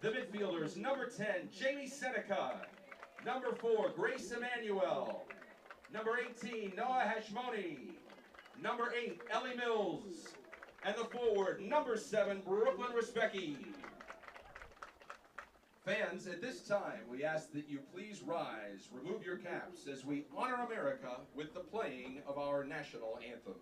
The midfielders, number 10, Jamie Seneca. Number 4, Grace Emanuel. Number 18, Noah Hashmoni. Number 8, Ellie Mills. And the forward, number 7, Brooklyn Respecki. Fans, at this time, we ask that you please rise, remove your caps as we honor America with the playing of our national anthem.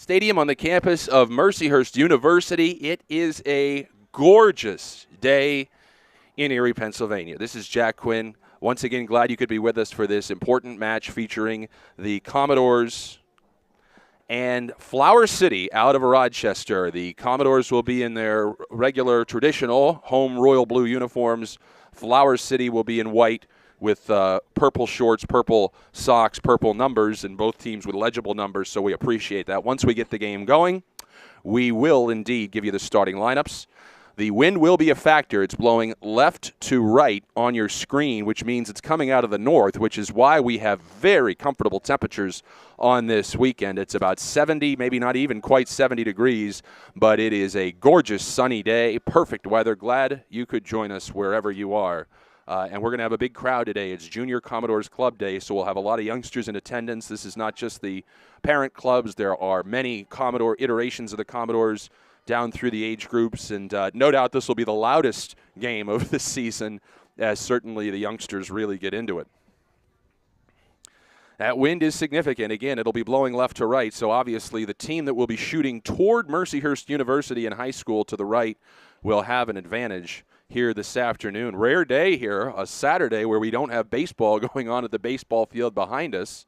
Stadium on the campus of Mercyhurst University. It is a gorgeous day in Erie, Pennsylvania. This is Jack Quinn. Once again, glad you could be with us for this important match featuring the Commodores and Flower City out of Rochester. The Commodores will be in their regular traditional home royal blue uniforms. Flower City will be in white with purple shorts, purple socks, purple numbers, and both teams with legible numbers, so we appreciate that. Once we get the game going, we will indeed give you the starting lineups. The wind will be a factor. It's blowing left to right on your screen, which means it's coming out of the north, which is why we have very comfortable temperatures on this weekend. It's about 70, maybe not even quite 70 degrees, but it is a gorgeous sunny day, perfect weather. Glad you could join us wherever you are. And we're going to have a big crowd today. It's Junior Commodores Club Day, so we'll have a lot of youngsters in attendance. This is not just the parent clubs. There are many Commodore iterations of the Commodores down through the age groups, and no doubt this will be the loudest game of the season, as certainly the youngsters really get into it. That wind is significant. Again, it'll be blowing left to right, so obviously the team that will be shooting toward Mercyhurst University in high school to the right will have an advantage here this afternoon. Rare day here, a Saturday where we don't have baseball going on at the baseball field behind us.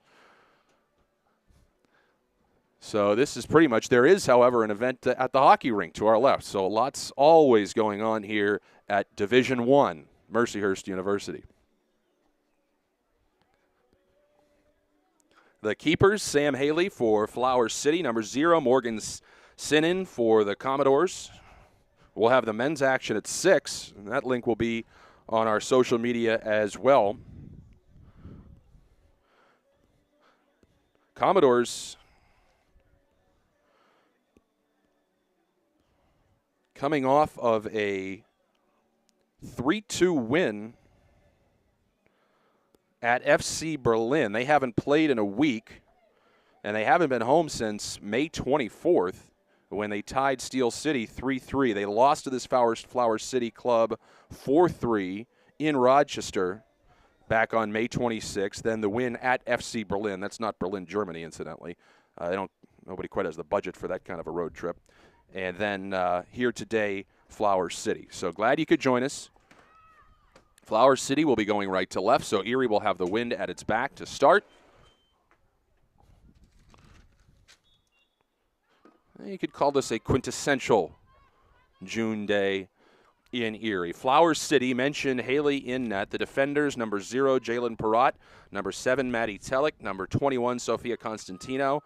So this is pretty much, there is, however, an event at the hockey rink to our left. So lots always going on here at Division I, Mercyhurst University. The keepers, Sam Haley for Flower City. Number 0, Morgan Sinan for the Commodores. We'll have the men's action at 6, and that link will be on our social media as well. Commodores coming off of a 3-2 win at FC Berlin. They haven't played in a week, and they haven't been home since May 24th when they tied Steel City 3-3. They lost to this Flower City club 4-3 in Rochester back on May 26th. Then the win at FC Berlin. That's not Berlin, Germany, incidentally. Nobody quite has the budget for that kind of a road trip. and then here today, Flower City. So glad you could join us. Flower City will be going right to left, so Erie will have the wind at its back to start. You could call this a quintessential June day in Erie. Flower City, mentioned Haley in net. The defenders, number 0, Jalen Perrott. Number 7, Maddie Tellick. Number 21, Sophia Constantino.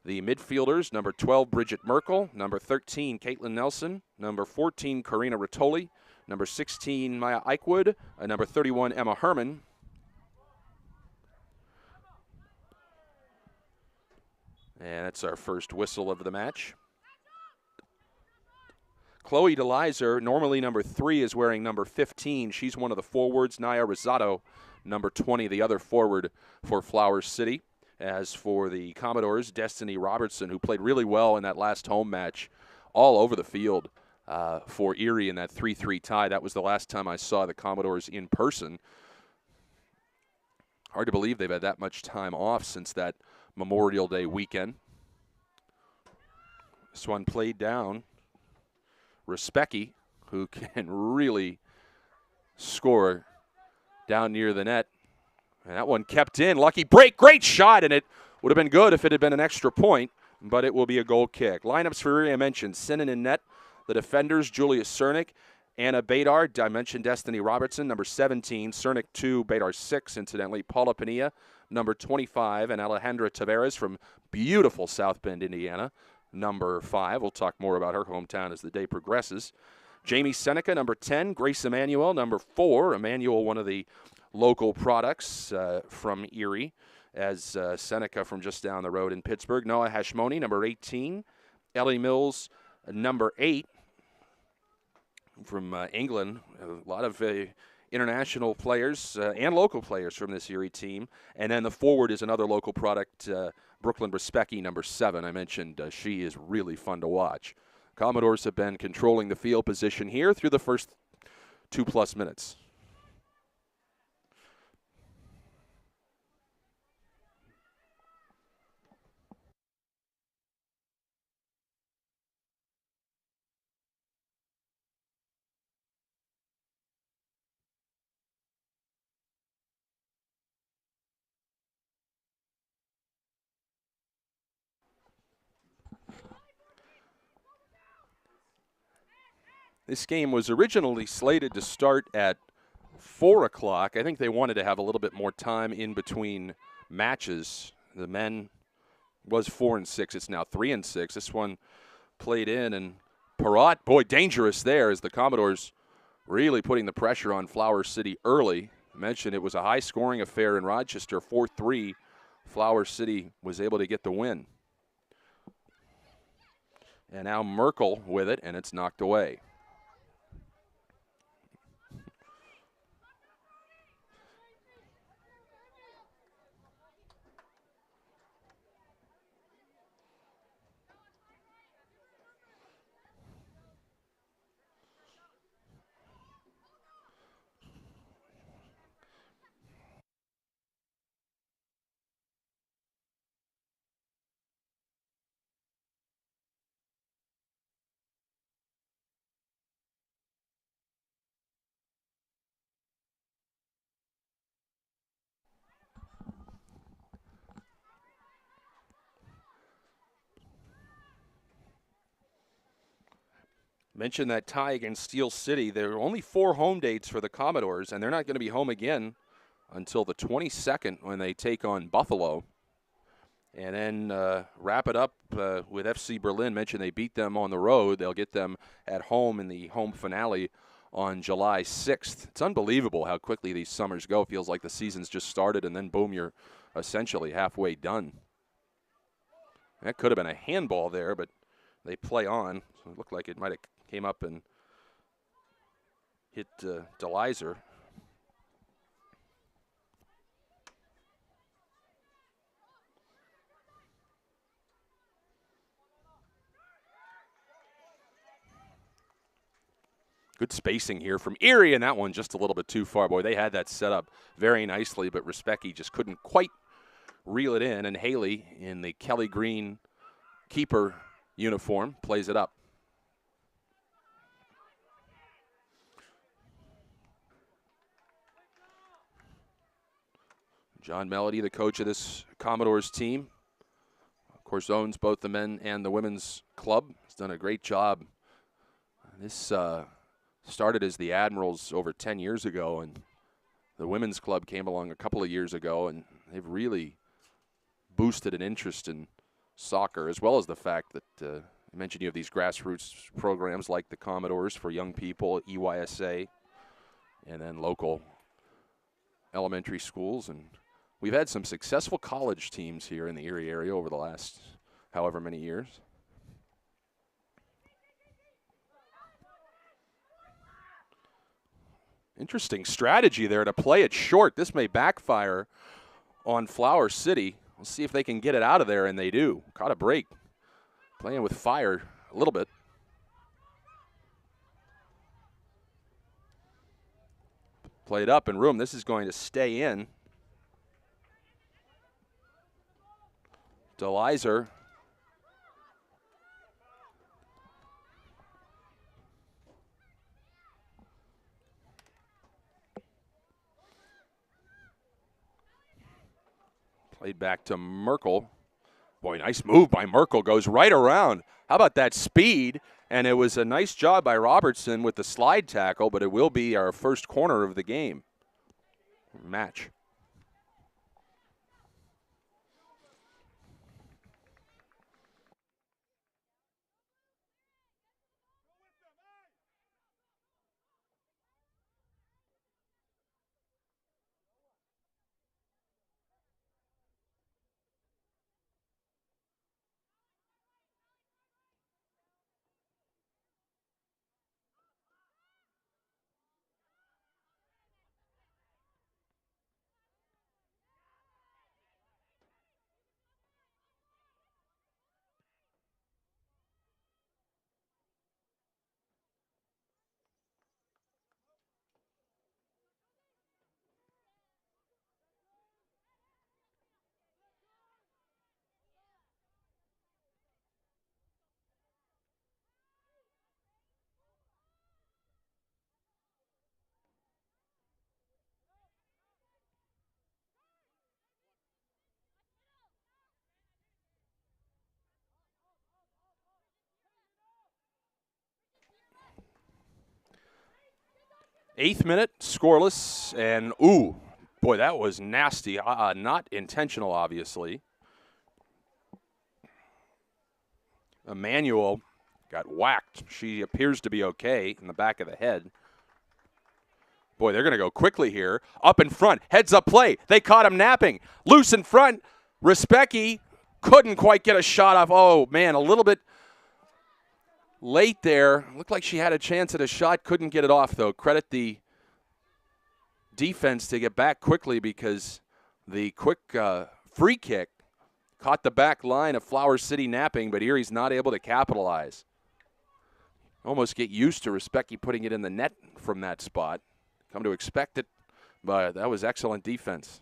The midfielders, number 12, Bridget Merkel. Number 13, Caitlin Nelson. Number 14, Karina Rattoli. Number 16, Maya Eichwood. Number 31, Emma Herman. And that's our first whistle of the match. Chloe DeLizer, normally number 3, is wearing number 15. She's one of the forwards. Naya Rosado, number 20, the other forward for Flower City. As for the Commodores, Destiny Robertson, who played really well in that last home match, all over the field for Erie in that 3-3 tie. That was the last time I saw the Commodores in person. Hard to believe they've had that much time off since that Memorial Day weekend. This one played down. Respecki, who can really score down near the net. And that one kept in. Lucky break. Great shot, and it would have been good if it had been an extra point, but it will be a goal kick. Lineups for Erie, I mentioned Sinan in net. The defenders, Julia Cernick, Anna Badar. I mentioned Destiny Robertson, number 17. Cernick 2, Badar 6, incidentally. Paula Pania, number 25, and Alejandra Taveras from beautiful South Bend, Indiana, number 5. We'll talk more about her hometown as the day progresses. Jamie Seneca, number 10. Grace Emanuel, number 4. Emanuel, one of the local products from Erie, as Seneca from just down the road in Pittsburgh. Noah Hashmoni, number 18. Ellie Mills, number 8. From England, a lot of international players and local players from this Erie team. And then the forward is another local product, Brooklyn Respecki, number 7. I mentioned she is really fun to watch. Commodores have been controlling the field position here through the first 2+ minutes. This game was originally slated to start at 4 o'clock. I think they wanted to have a little bit more time in between matches. The men was 4 and 6. It's now 3 and 6. This one played in, and Perrott, boy, dangerous there as the Commodores really putting the pressure on Flower City early. I mentioned it was a high-scoring affair in Rochester, 4-3. Flower City was able to get the win. And now Merkel with it, and it's knocked away. Mentioned that tie against Steel City. There are only 4 home dates for the Commodores, and they're not going to be home again until the 22nd when they take on Buffalo. And then wrap it up with FC Berlin. Mentioned they beat them on the road. They'll get them at home in the home finale on July 6th. It's unbelievable how quickly these summers go. Feels like the season's just started, and then boom, you're essentially halfway done. That could have been a handball there, but they play on. So it looked like it might have came up and hit DeLizer. Good spacing here from Erie, and that one just a little bit too far. Boy, they had that set up very nicely, but Respecki just couldn't quite reel it in, and Haley in the Kelly Green keeper uniform plays it up. John Melody, the coach of this Commodores team, of course, owns both the men and the women's club. He's done a great job. This started as the Admirals over 10 years ago, and the women's club came along a couple of years ago, and they've really boosted an interest in soccer, as well as the fact that I mentioned you have these grassroots programs like the Commodores for young people, EYSA, and then local elementary schools. And we've had some successful college teams here in the Erie area over the last however many years. Interesting strategy there to play it short. This may backfire on Flower City. We'll see if they can get it out of there, and they do. Caught a break. Playing with fire a little bit. Played up and room. This is going to stay in. DeLizer. Played back to Merkel. Boy, nice move by Merkel. Goes right around. How about that speed? And it was a nice job by Robertson with the slide tackle, but it will be our first corner of the game. Match. Eighth minute, scoreless, and ooh, boy, that was nasty. Not intentional, obviously. Emmanuel got whacked. She appears to be okay in the back of the head. Boy, they're going to go quickly here. Up in front, heads up play. They caught him napping. Loose in front. Respecki couldn't quite get a shot off. Oh, man, a little bit late there. Looked like she had a chance at a shot. Couldn't get it off, though. Credit the defense to get back quickly because the quick free kick caught the back line of Flower City napping, but Erie's not able to capitalize. Almost get used to Respecki putting it in the net from that spot. Come to expect it, but that was excellent defense.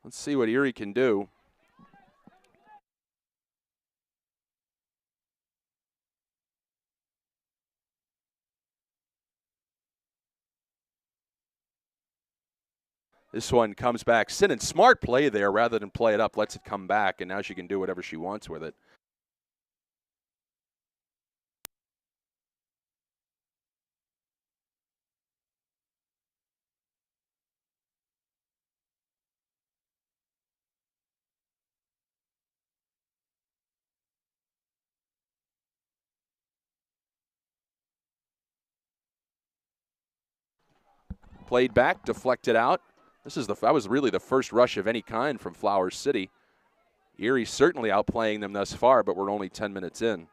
Let's see what Erie can do. This one comes back. Sinan, smart play there rather than play it up. Lets it come back, and now she can do whatever she wants with it. Played back, deflected out. That was really the first rush of any kind from Flower City. Erie certainly outplaying them thus far, but we're only 10 minutes in.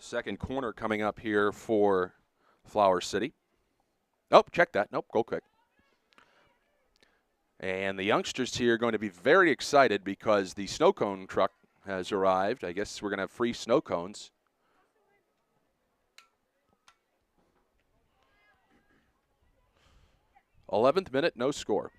Second corner coming up here for Flower City. Oh, check that. Nope, go quick. And the youngsters here are going to be very excited because the snow cone truck has arrived. I guess we're going to have free snow cones. '11th minute, no score.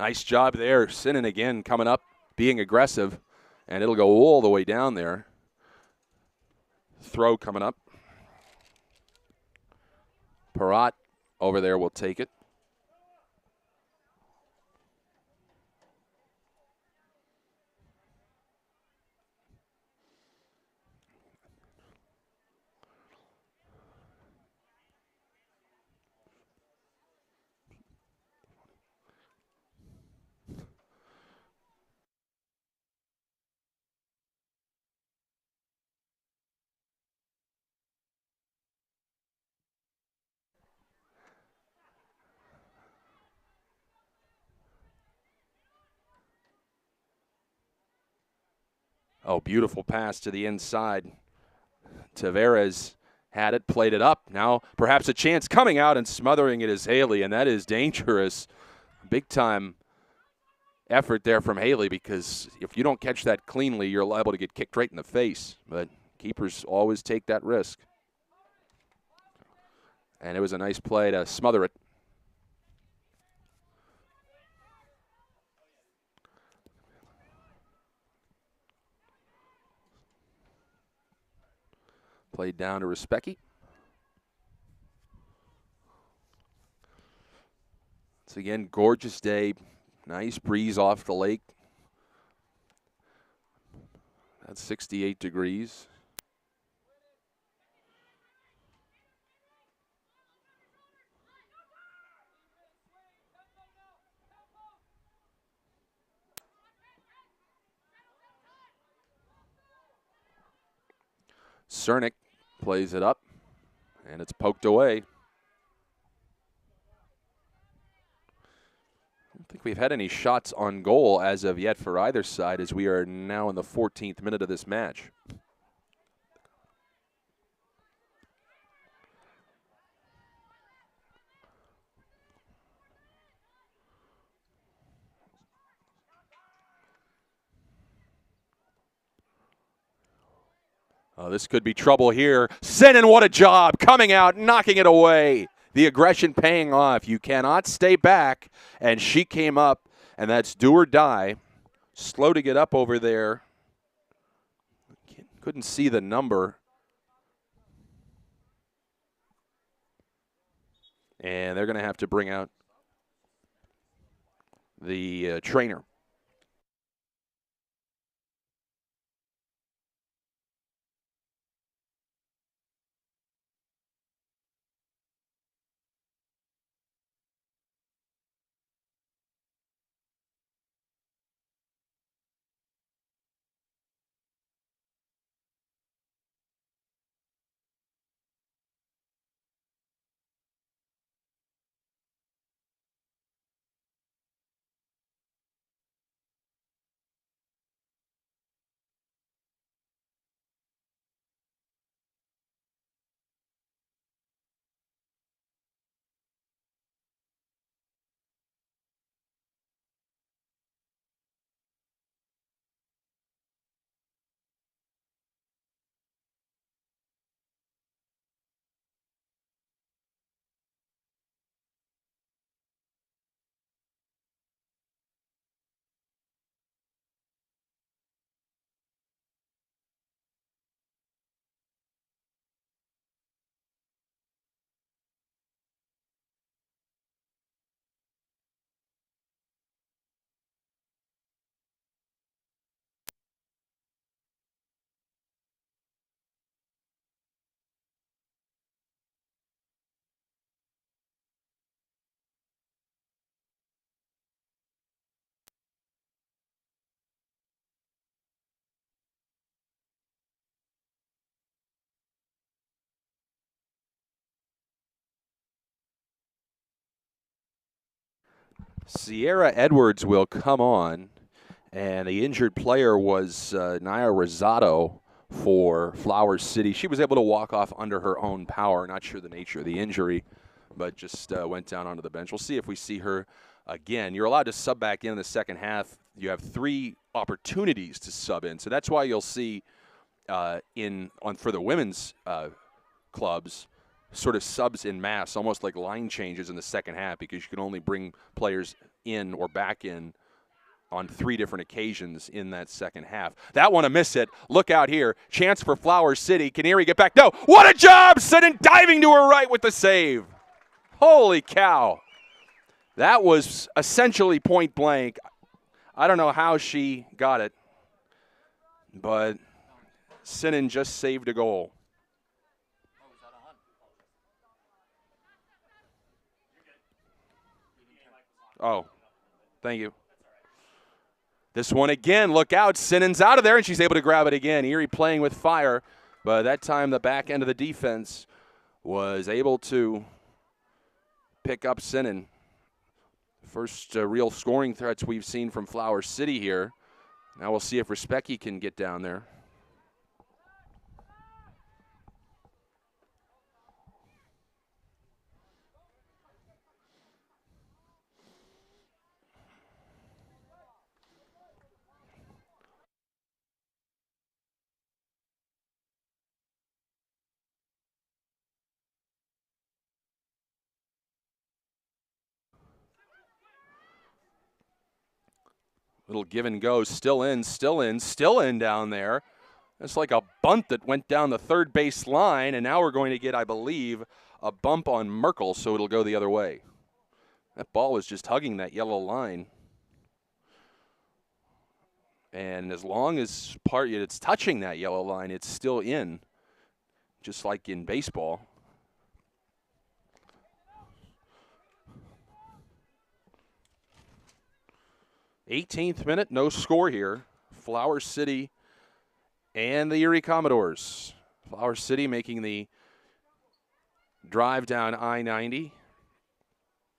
Nice job there. Sinan again coming up, being aggressive, and it'll go all the way down there. Throw coming up. Parat over there will take it. Oh, beautiful pass to the inside. Tavares had it, played it up. Now perhaps a chance coming out and smothering it is Haley, and that is dangerous. Big time effort there from Haley, because if you don't catch that cleanly, you're liable to get kicked right in the face. But keepers always take that risk. And it was a nice play to smother it. Played down to Respecki. It's again gorgeous day. Nice breeze off the lake. That's 68 degrees. Cernick plays it up, and it's poked away. I don't think we've had any shots on goal as of yet for either side, as we are now in the 14th minute of this match. Oh, this could be trouble here. Sinan, what a job, coming out, knocking it away. The aggression paying off. You cannot stay back, and she came up, and that's do or die. Slow to get up over there. Couldn't see the number. And they're going to have to bring out the trainer. Sierra Edwards will come on, and the injured player was Naya Rosado for Flower City. She was able to walk off under her own power. Not sure the nature of the injury, but just went down onto the bench. We'll see if we see her again. You're allowed to sub back in the second half. You have 3 opportunities to sub in, so that's why you'll see for the women's clubs sort of subs in mass, almost like line changes in the second half, because you can only bring players in or back in on 3 different occasions in that second half. That one, a miss it. Look out here. Chance for Flower City. Can Erie get back? No. What a job! Sitting diving to her right with the save. Holy cow. That was essentially point blank. I don't know how she got it, but Sinan just saved a goal. Oh, thank you. This one again, look out. Sinan's out of there, and she's able to grab it again. Erie playing with fire, but that time the back end of the defense was able to pick up Sinan. First real scoring threats we've seen from Flower City here. Now we'll see if Respecki can get down there. Little give and go, still in down there. It's like a bunt that went down the third base line, and now we're going to get, I believe, a bump on Merkel, so it'll go the other way. That ball was just hugging that yellow line. And as long as it's touching that yellow line, it's still in, just like in baseball. '18th minute, no score here. Flower City and the Erie Commodores. Flower City making the drive down I-90.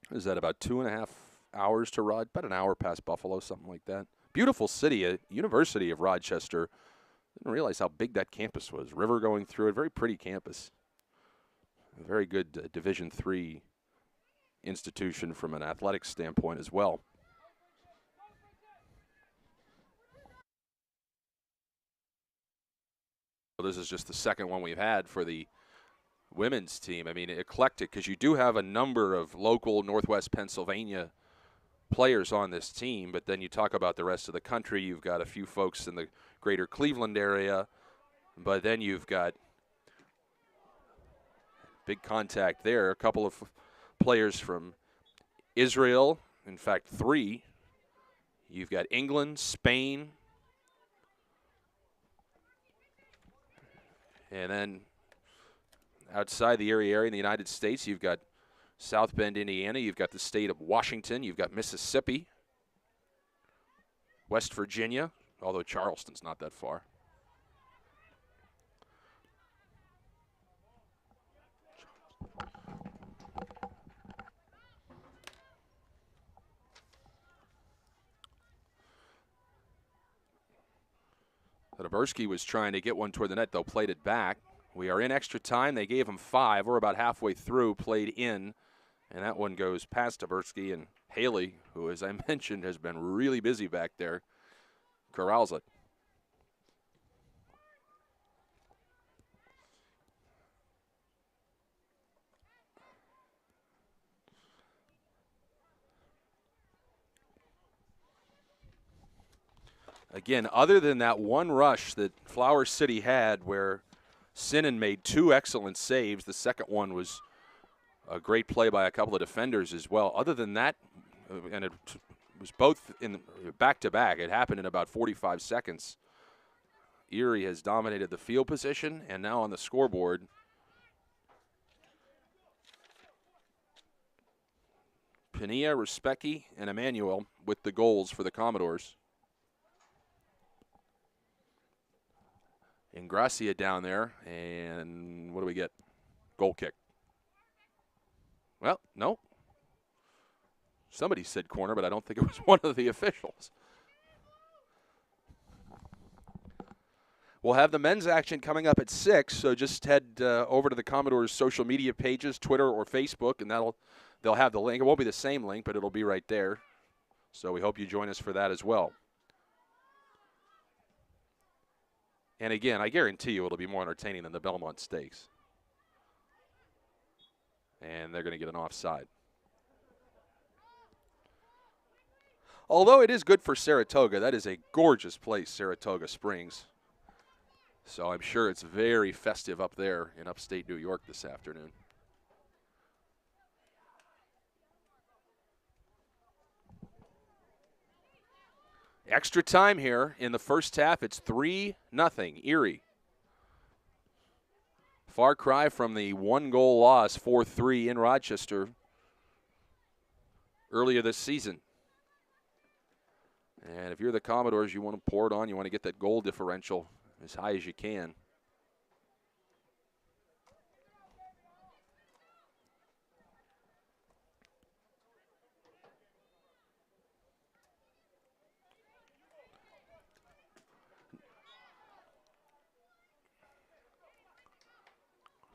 Is that about 2.5 hours to Rod? About an hour past Buffalo, something like that. Beautiful city, University of Rochester. Didn't realize how big that campus was. River going through it, very pretty campus. A very good Division III institution from an athletics standpoint as well. This is just the second one we've had for the women's team. I mean, eclectic, because you do have a number of local Northwest Pennsylvania players on this team, but then you talk about the rest of the country. You've got a few folks in the greater Cleveland area, but then you've got big contact there. A couple of players from Israel, in fact, 3. You've got England, Spain, and then outside the Erie area in the United States, you've got South Bend, Indiana. You've got the state of Washington. You've got Mississippi, West Virginia, although Charleston's not that far. Taberski was trying to get one toward the net, though, played it back. We are in extra time. They gave him 5. We're about halfway through, played in, and that one goes past Taberski, and Haley, who, as I mentioned, has been really busy back there, corrals it. Again, other than that one rush that Flower City had where Sinan made 2 excellent saves, the second one was a great play by a couple of defenders as well. Other than that, and it was both in back-to-back. It happened in about 45 seconds. Erie has dominated the field position, and now on the scoreboard, Pania, Respecki, and Emmanuel with the goals for the Commodores. Ingracia down there, and what do we get? Goal kick. Well, no. Somebody said corner, but I don't think it was one of the officials. We'll have the men's action coming up at 6, so just head over to the Commodores' social media pages, Twitter or Facebook, and they'll have the link. It won't be the same link, but it'll be right there. So we hope you join us for that as well. And again, I guarantee you it'll be more entertaining than the Belmont Stakes. And they're going to get an offside. Although it is good for Saratoga, that is a gorgeous place, Saratoga Springs. So I'm sure it's very festive up there in upstate New York this afternoon. Extra time here in the first half. It's 3-0 Erie. Far cry from the one-goal loss, 4-3 in Rochester earlier this season. And if you're the Commodores, you want to pour it on. You want to get that goal differential as high as you can.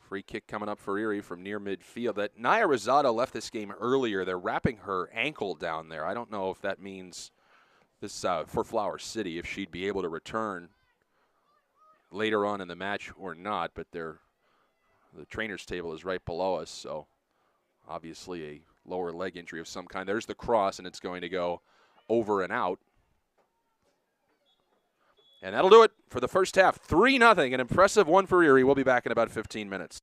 Free kick coming up for Erie from near midfield. That Naya Rosado left this game earlier. They're wrapping her ankle down there. I don't know if that means this for Flower City, if she'd be able to return later on in the match or not, but the trainer's table is right below us, so obviously a lower leg injury of some kind. There's the cross, and it's going to go over and out. And that'll do it for the first half. 3-0, an impressive one for Erie. We'll be back in about 15 minutes.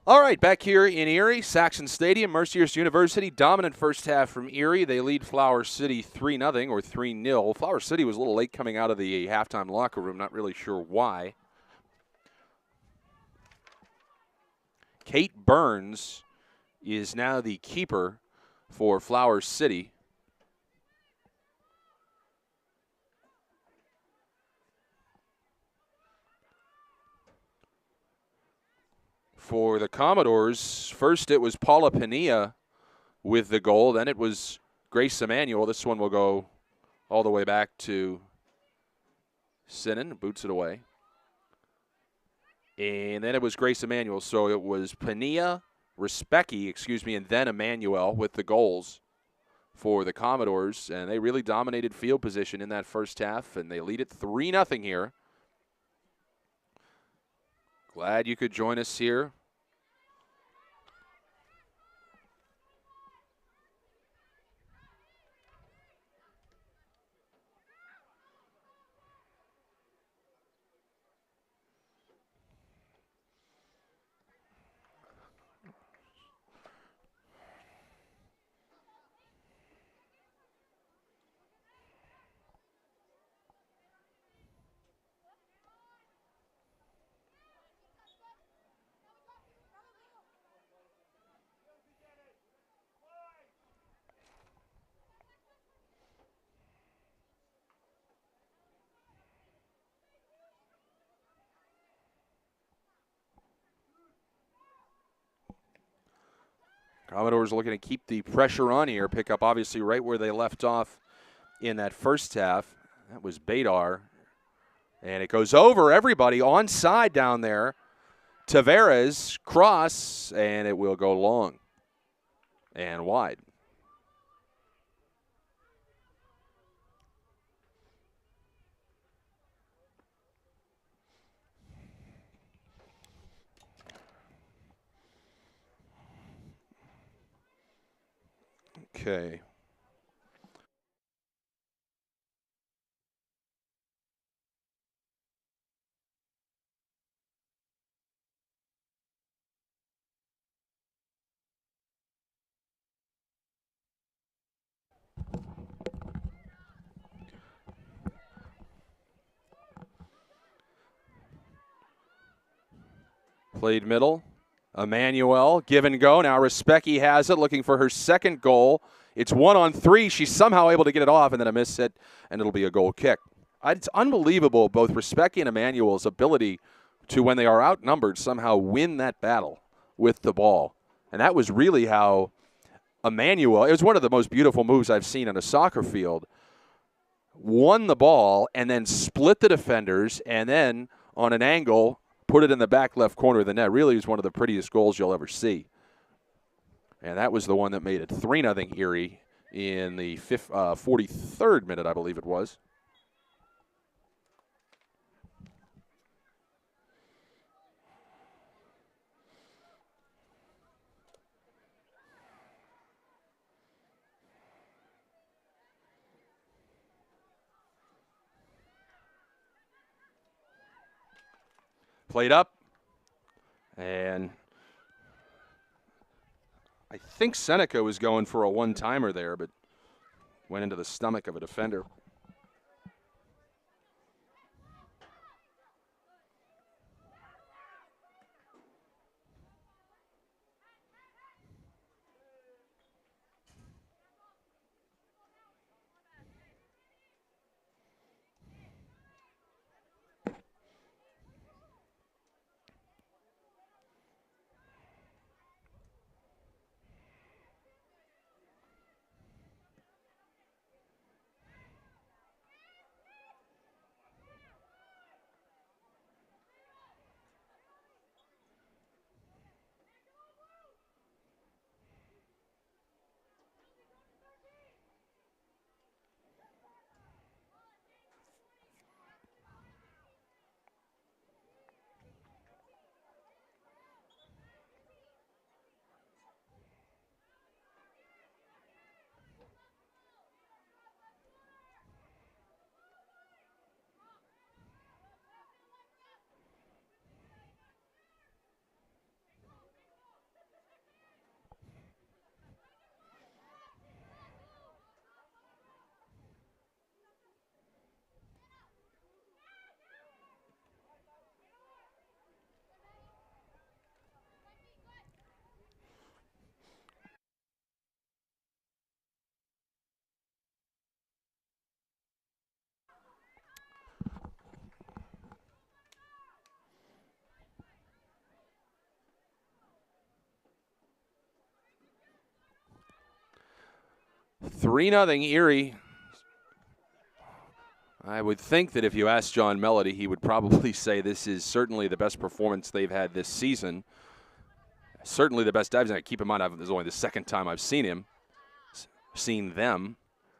All right, back here in Erie, Saxon Stadium, Mercyhurst University, dominant first half from Erie. They lead Flower City 3-0 or 3-0. Flower City was a little late coming out of the halftime locker room, not really sure why. Kate Burns is now the keeper for Flower City. For the Commodores, first it was Paula Pania with the goal. Then it was Grace Emanuel. This one will go all the way back to Sinan, boots it away. And then it was Grace Emanuel. So it was Pania, Respecki, and then Emanuel with the goals for the Commodores. And they really dominated field position in that first half, and they lead it 3-0 here. Glad you could join us here. Commodores looking to keep the pressure on here, pick up obviously right where they left off in that first half. That was Badar. And it goes over everybody onside down there. Tavares, cross, and it will go long and wide. Okay. Played middle. Emmanuel, give and go. Now Respecki has it, looking for her second goal. It's 1-on-3. She's somehow able to get it off, and then a miss hit, and it'll be a goal kick. It's unbelievable, both Respecki and Emmanuel's ability to, when they are outnumbered, somehow win that battle with the ball. And that was really how Emmanuel, it was one of the most beautiful moves I've seen on a soccer field, won the ball and then split the defenders, and then on an angle, put it in the back left corner of the net. Really is one of the prettiest goals you'll ever see. And that was the one that made it 3-0 Erie in the 43rd minute, I believe it was. Played up. And I think Seneca was going for a one-timer there, but went into the stomach of a defender. 3-0 Erie. I would think that if you asked John Melody, he would probably say this is certainly the best performance they've had this season. Certainly the best dives. And keep in mind, this is only the second time I've seen them.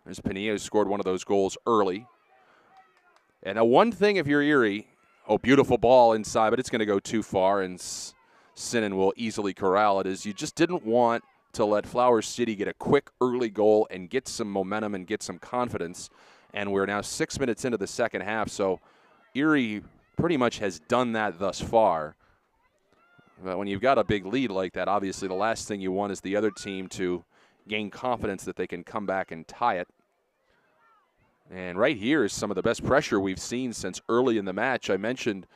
As Pinillo scored one of those goals early. And now one thing, if you're Erie, beautiful ball inside, but it's going to go too far, and Sinan will easily corral it, is you just didn't want to let Flower City get a quick early goal and get some momentum and get some confidence. And we're now 6 minutes into the second half, so Erie pretty much has done that thus far. But when you've got a big lead like that, obviously the last thing you want is the other team to gain confidence that they can come back and tie it. And right here is some of the best pressure we've seen since early in the match. I mentioned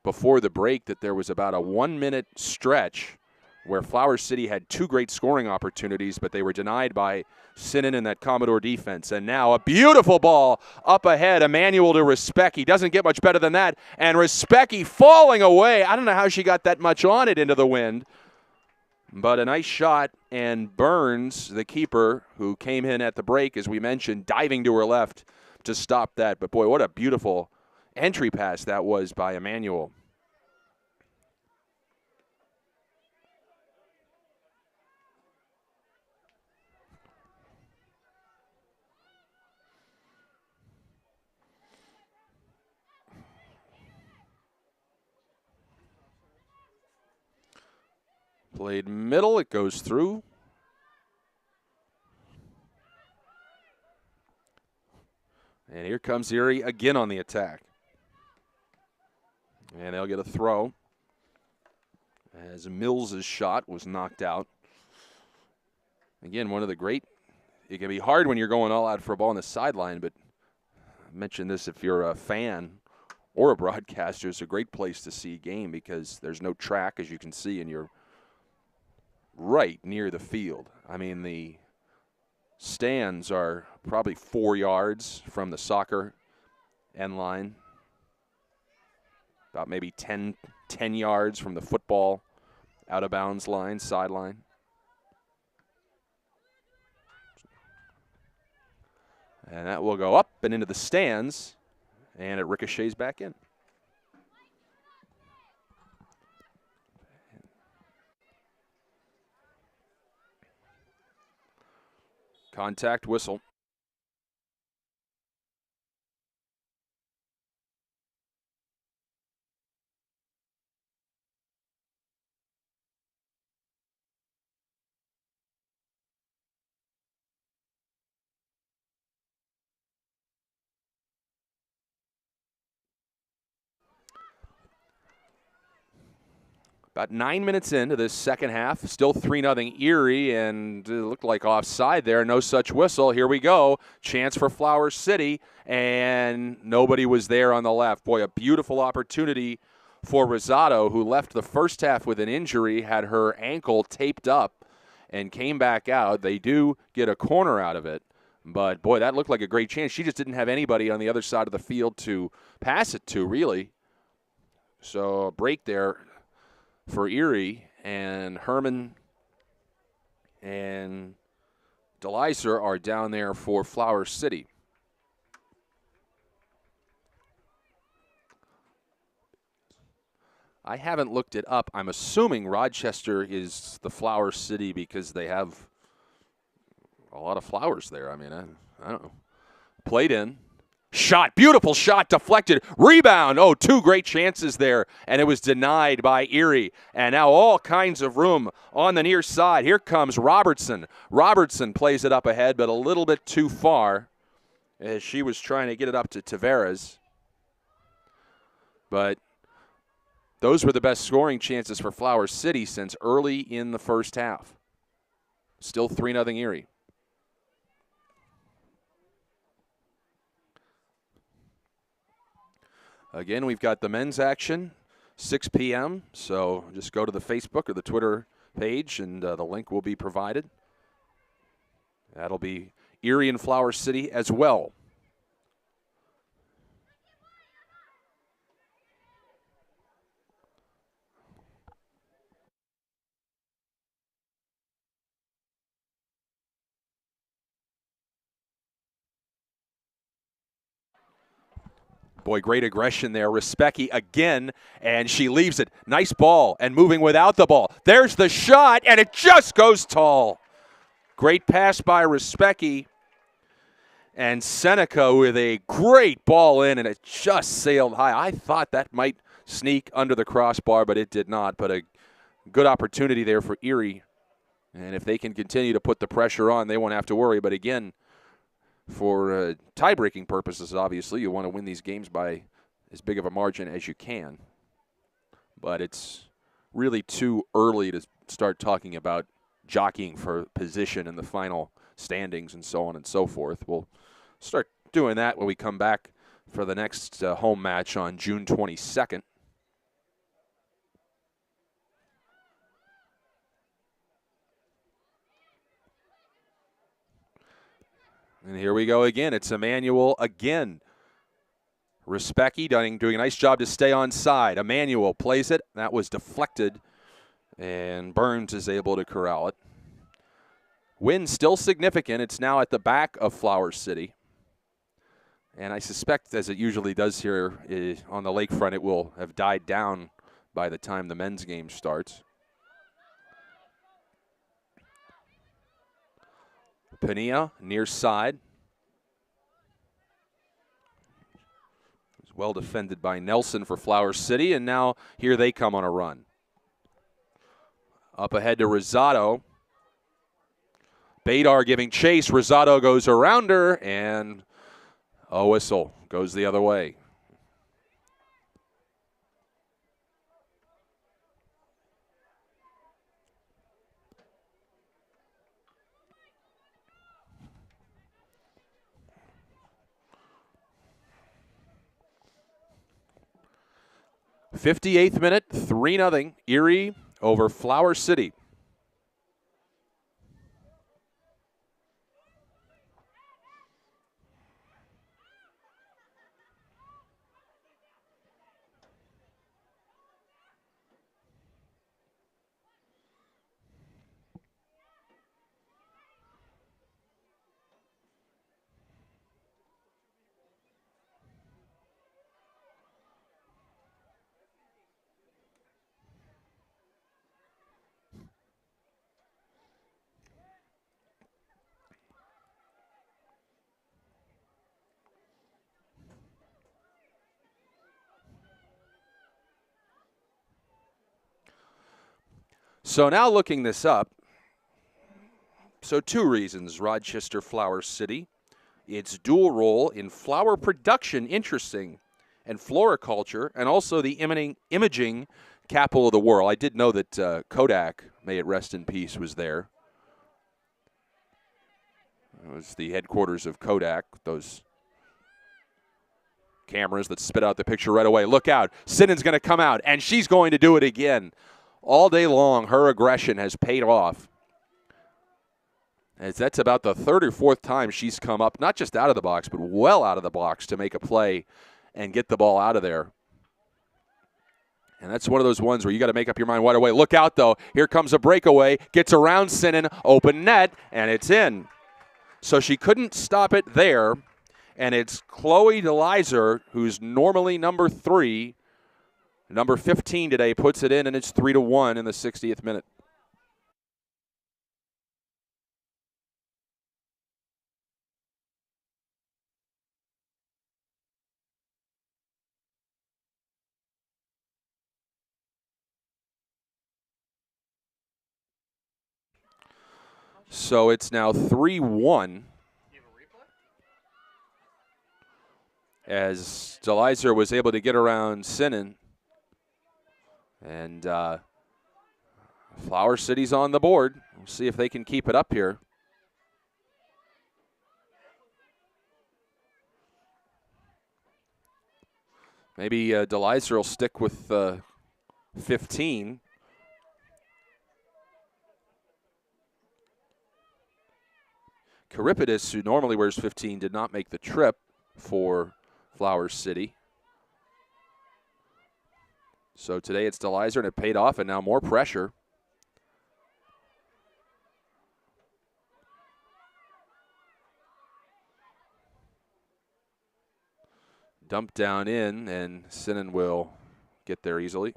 before the break that there was about a 1-minute stretch where Flower City had 2 great scoring opportunities, but they were denied by Sinan and that Commodore defense. And now a beautiful ball up ahead. Emmanuel to Respecki. Doesn't get much better than that. And Respecki falling away. I don't know how she got that much on it into the wind. But a nice shot, and Burns, the keeper, who came in at the break, as we mentioned, diving to her left to stop that. But, boy, what a beautiful entry pass that was by Emmanuel. Played middle, it goes through. And here comes Erie again on the attack. And they'll get a throw as Mills' shot was knocked out. Again, one of the great, it can be hard when you're going all out for a ball on the sideline, but I mentioned this, if you're a fan or a broadcaster, it's a great place to see a game because there's no track, as you can see, and you're right near the field. I mean, the stands are probably 4 yards from the soccer end line, about maybe 10 yards from the football out of bounds line, sideline. And that will go up and into the stands, and it ricochets back in. Contact whistle. About 9 minutes into this second half, still 3-0 Erie, and it looked like offside there. No such whistle. Here we go. Chance for Flower City, and nobody was there on the left. Boy, a beautiful opportunity for Rosado, who left the first half with an injury, had her ankle taped up, and came back out. They do get a corner out of it, but, boy, that looked like a great chance. She just didn't have anybody on the other side of the field to pass it to, really. So a break there for Erie, and Herman and DeLiser are down there for Flower City. I haven't looked it up. I'm assuming Rochester is the Flower City because they have a lot of flowers there. I mean, I don't know. Played in. Shot, beautiful shot, deflected, rebound. Oh, 2 great chances there, and it was denied by Erie. And now all kinds of room on the near side. Here comes Robertson. Robertson plays it up ahead, but a little bit too far as she was trying to get it up to Tavares. But those were the best scoring chances for Flower City since early in the first half. Still 3-0 Erie. Again, we've got the men's action, 6 p.m., so just go to the Facebook or the Twitter page, and the link will be provided. That'll be Erie and Flower City as well. Boy, great aggression there. Respecki again, and she leaves it. Nice ball, and moving without the ball. There's the shot, and it just goes tall. Great pass by Respecki. And Seneca with a great ball in, and it just sailed high. I thought that might sneak under the crossbar, but it did not. But a good opportunity there for Erie. And if they can continue to put the pressure on, they won't have to worry. But again, for tie-breaking purposes, obviously, you want to win these games by as big of a margin as you can. But it's really too early to start talking about jockeying for position in the final standings and so on and so forth. We'll start doing that when we come back for the next home match on June 22nd. And here we go again. It's Emmanuel again. Respecki doing a nice job to stay on side. Emmanuel plays it. That was deflected, and Burns is able to corral it. Wind still significant. It's now at the back of Flower City. And I suspect, as it usually does here on the lakefront, it will have died down by the time the men's game starts. Pania, near side. Well defended by Nelson for Flower City, and now here they come on a run. Up ahead to Rosado. Badar giving chase. Rosado goes around her, and a whistle goes the other way. '58th minute, 3-0, Erie over Flower City. So now looking this up, so 2 reasons, Rochester Flower City. Its dual role in flower production, interesting, and floriculture, and also the imaging capital of the world. I did know that Kodak, may it rest in peace, was there. It was the headquarters of Kodak, those cameras that spit out the picture right away. Look out. Sinnon's going to come out, and she's going to do it again. All day long, her aggression has paid off. As that's about the 3rd or 4th time she's come up, not just out of the box, but well out of the box to make a play and get the ball out of there. And that's one of those ones where you got to make up your mind right away. Look out, though. Here comes a breakaway. Gets around Sinnon. Open net, and it's in. So she couldn't stop it there. And it's Chloe DeLizer, who's normally number 3. Number 15 today puts it in, and it's 3-1 in the 60th minute. So it's now 3-1. As DeLizer was able to get around Sinnon. And Flower City's on the board. We'll see if they can keep it up here. Maybe DeLizer will stick with 15. Caripides, who normally wears 15, did not make the trip for Flower City. So today it's DeLizer, and it paid off, and now more pressure. Dump down in, and Sinan will get there easily.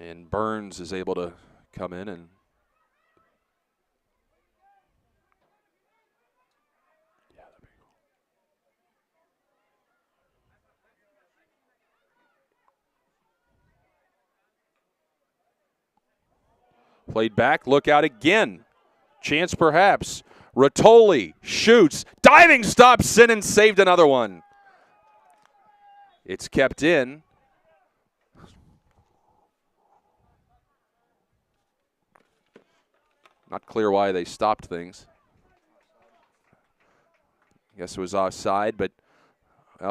And Burns is able to come in and played back. Look out again. Chance perhaps. Rotoli shoots. Diving stop. Sinan saved another one. It's kept in. Not clear why they stopped things. I guess it was offside, but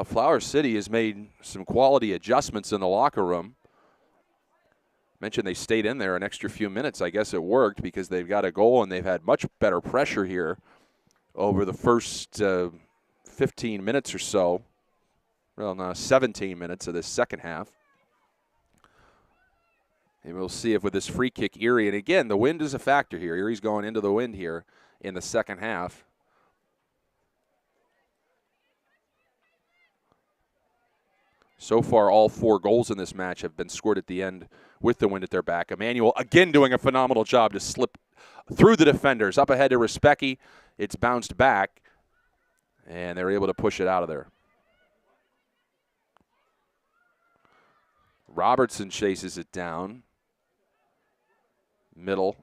Flower City has made some quality adjustments in the locker room. Mentioned they stayed in there an extra few minutes. I guess it worked because they've got a goal and they've had much better pressure here over the first 15 minutes or so. Well, no, 17 minutes of this second half. And we'll see if with this free kick, Erie, and again, the wind is a factor here. Erie's going into the wind here in the second half. So far, all 4 goals in this match have been scored at the end with the wind at their back. Emmanuel, again, doing a phenomenal job to slip through the defenders. Up ahead to Respecki. It's bounced back, and they're able to push it out of there. Robertson chases it down. Middle.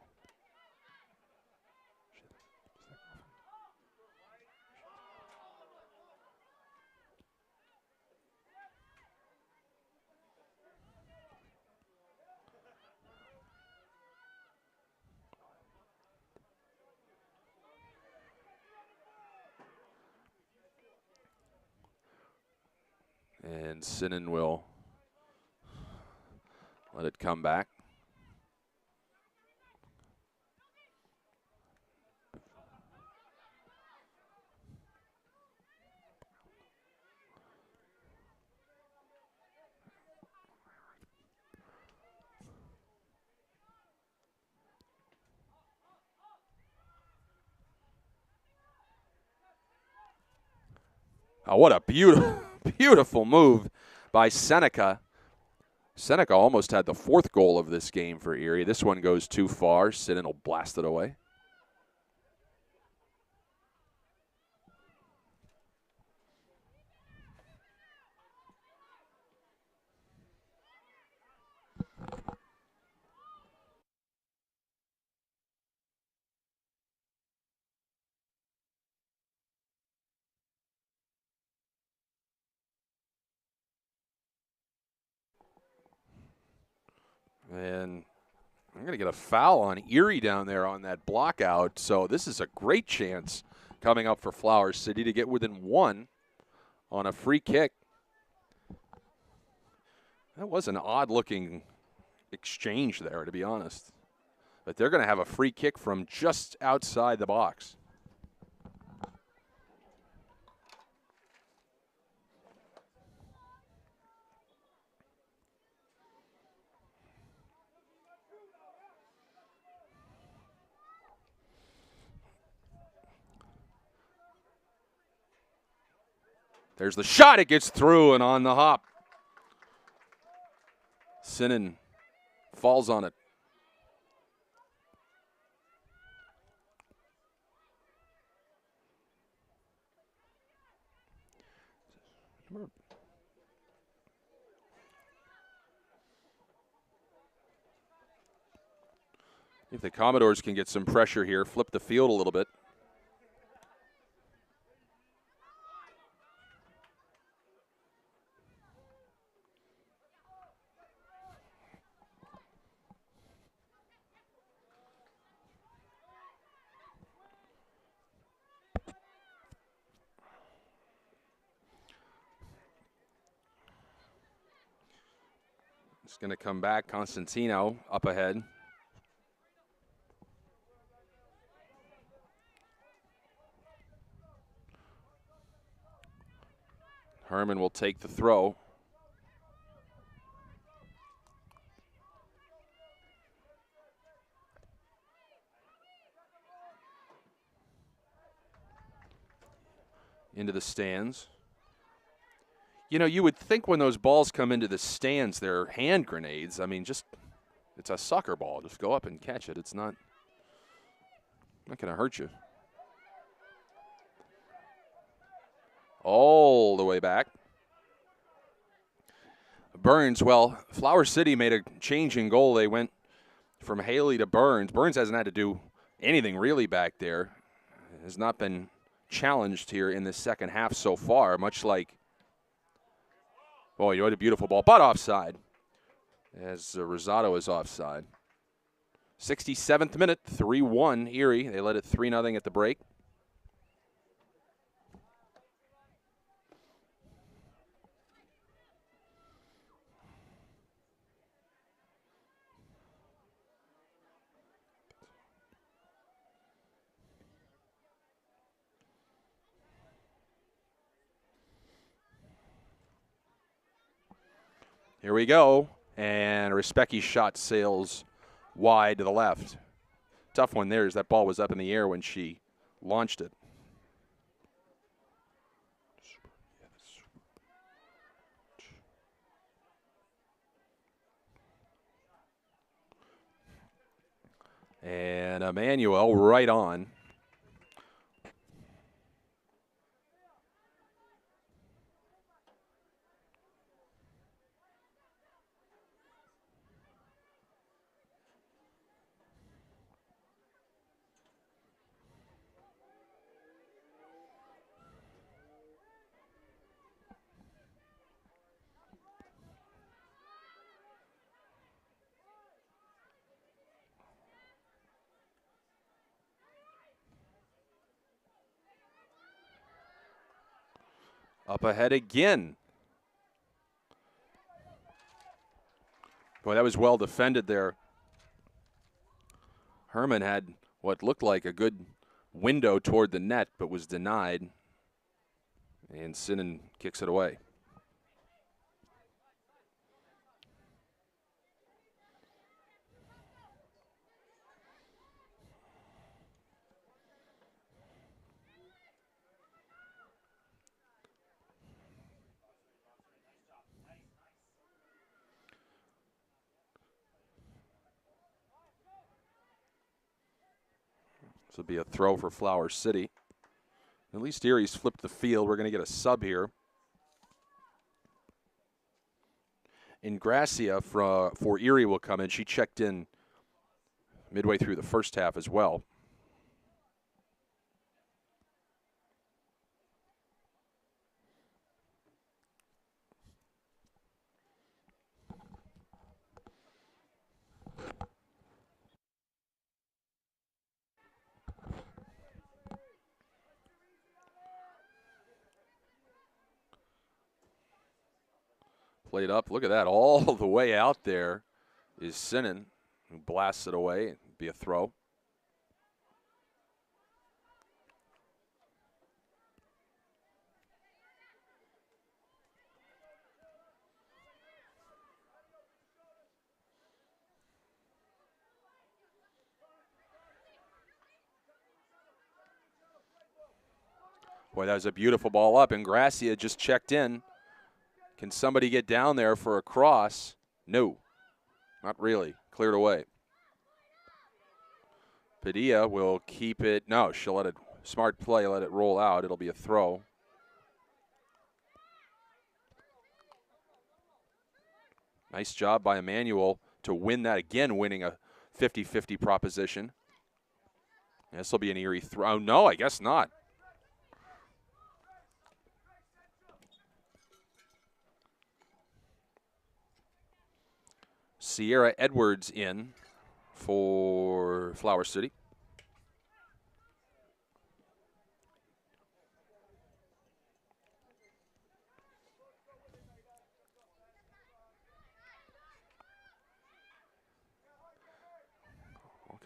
And Sinan will let it come back. Oh, what a beautiful, beautiful move by Seneca. Seneca almost had the 4th goal of this game for Erie. This one goes too far. Sinan will blast it away. And I'm going to get a foul on Erie down there on that block out. So this is a great chance coming up for Flower City to get within 1 on a free kick. That was an odd-looking exchange there, to be honest. But they're going to have a free kick from just outside the box. There's the shot. It gets through and on the hop. Sinan falls on it. If the Commodores can get some pressure here, flip the field a little bit. It's going to come back. Constantino up ahead. Herman will take the throw. Into the stands. You know, you would think when those balls come into the stands, they're hand grenades. I mean, just, it's a soccer ball. Just go up and catch it. It's not going to hurt you. All the way back. Burns, well, Flower City made a change in goal. They went from Haley to Burns. Burns hasn't had to do anything really back there. Has not been challenged here in the second half so far, much like, oh, you had a beautiful ball, but offside, as Rosado is offside. 67th minute, 3-1 Erie. They led it 3-0 at the break. Here we go, and Respecki shot sails wide to the left. Tough one there, as that ball was up in the air when she launched it. And Emmanuel right on. Up ahead again. Boy, that was well defended there. Herman had what looked like a good window toward the net, but was denied. And Sinan kicks it away. This will be a throw for Flower City. At least Erie's flipped the field. We're going to get a sub here. Ingracia for Erie will come in. She checked in midway through the first half as well. Played up. Look at that. All the way out there is Sinan, who blasts it away. It'd be a throw. Boy, that was a beautiful ball up, and Gracia just checked in. Can somebody get down there for a cross? No, not really. Cleared away. Padilla will keep it. No, she'll let it, smart play, let it roll out. It'll be a throw. Nice job by Emmanuel to win that again, winning a 50-50 proposition. This will be an Erie throw. Oh, no, I guess not. Sierra Edwards in for Flower City.